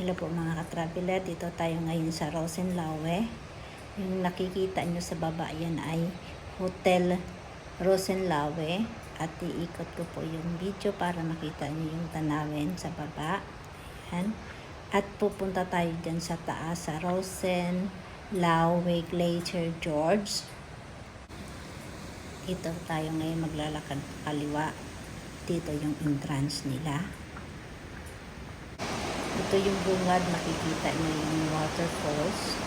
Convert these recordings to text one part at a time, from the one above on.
Hello po mga ka-traveler, dito tayo ngayon sa Rosenlaue. Yung nakikita nyo sa baba yan ay Hotel Rosenlaue. At iikot ko po yung video para makita nyo yung tanawin sa baba. Yan. At pupunta tayo dyan sa taas sa Rosenlaue Glacier Gorge. Dito tayo ngayon maglalakad kaliwa. Dito yung entrance nila. Ito yung bungad, makikita nyo yung waterfalls.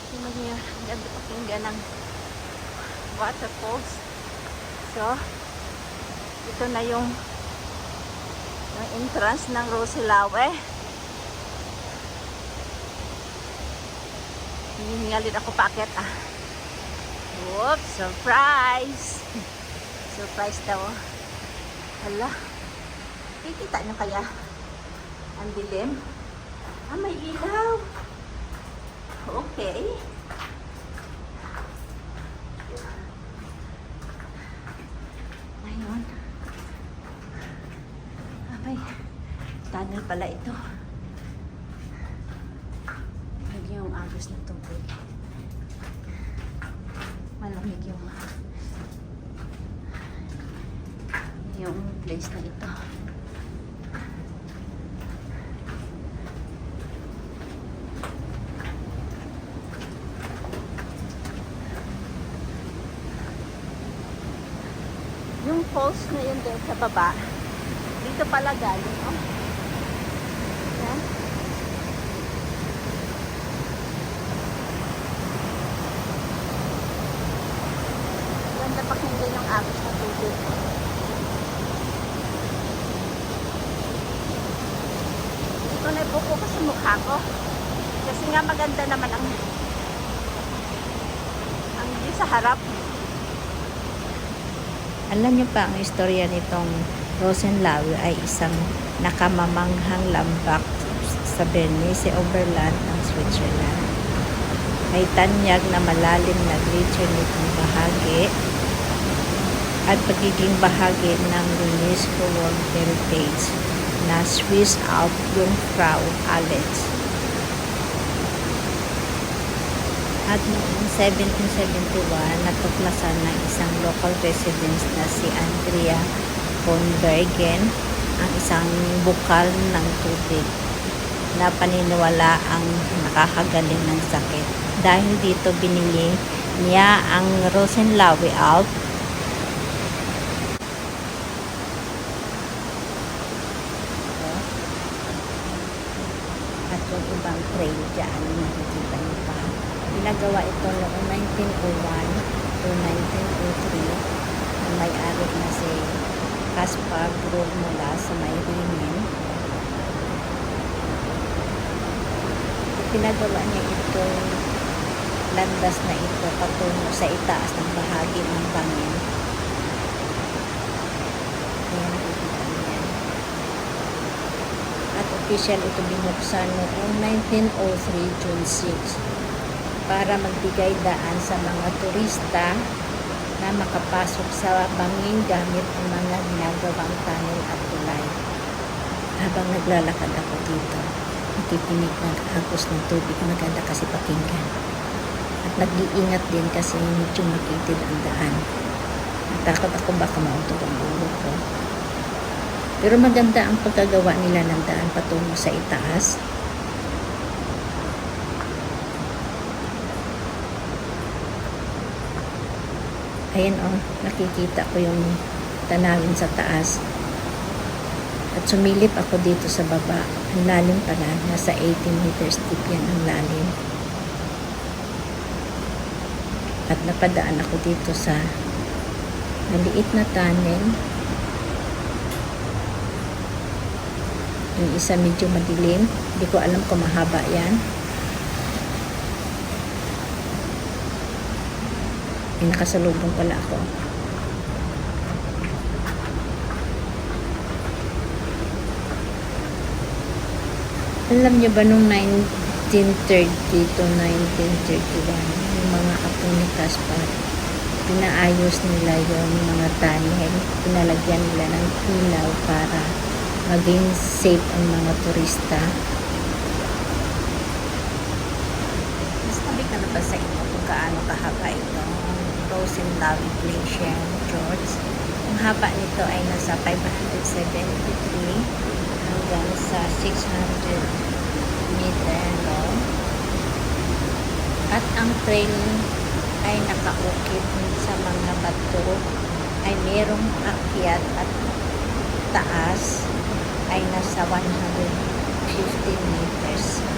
Tingnan nyo, ganda pakinggan ng waterfalls. So, ito na yung entrance ng Rosenlaue. Hihingalin ako paakyat ah. Whoops, surprise! Surprise daw. Hala, kikita nyo kaya? Ang dilim. Ah, may ilaw. Okay. Ngayon. Ah, may tunnel pala ito. Lagi yung agos ng tubig. Malamig yung place na ito. Yung falls na yun din sa baba, dito pala galing, oh. Yan. Ganda pakinggan yung agos na tubig. Dito na ibuko ko sa mukha ko. Kasi nga maganda naman ang view sa harap. Alam niyo pa ang istorya nitong Rosenlaue ay isang nakamamanghang lambak sa Bernese Oberland ng Switzerland. May tanyag na malalim na glacier nitong bahagi at pagiging bahagi ng UNESCO World Heritage na Swiss Alp Jungfrau Alps. At noong 1771, natuklasan ng isang local resident na si Andrea von Bergen ang isang bukal ng tubig na paniniwala ang nakakagaling ng sakit. Dahil dito binili niya ang Rosenlaue Alp. At yung ibang trail dyan, nakikita niyo pa. Pinagawa ito noong 1901 to 1903 na may-ari na si Caspar Grove mula sa Mayrinin. Pinagawa niya itong landas na ito patungo sa itaas ng bahagi ng bangin. Ayan, nakikita niya. At official ito binuksan noong 1903 June 6 para magbigay daan sa mga turista na makapasok sa bangin gamit ang mga ginagawang tunnel at tulay. Habang naglalakad ako dito, nakikinig ng agos ng tubig, maganda kasi pakinggan. At nag-iingat din kasi medyo makitid ang daan. Natakot ako baka mauntog ang ulo ko. Pero maganda ang pagkagawa nila ng daan patungo sa itaas. Ayan oh, nakikita ko yung tanawin sa taas. At sumilip ako dito sa baba. Ang lalim pala, nasa 18 meters deep yan ang lalim. At napadaan ako dito sa maliit na tunnel. Yung isa medyo madilim. Hindi ko alam kung mahaba yan. Nakasalubong pala ako. Alam niyo ba nung 1930 to 1931, yung mga apo ni Caspar, pinaayos nila yung mga tunnel, pinalagyan nila ng ilaw para maging safe ang mga turista. pa sa inyo kung gaano kahaba itong Rosenlawi Glacier, George. Ang haba nito ay nasa 573 hanggang sa 600 meter long. At ang trail ay nakaukit sa mga bato ay merong akyat at taas ay nasa 115 meters.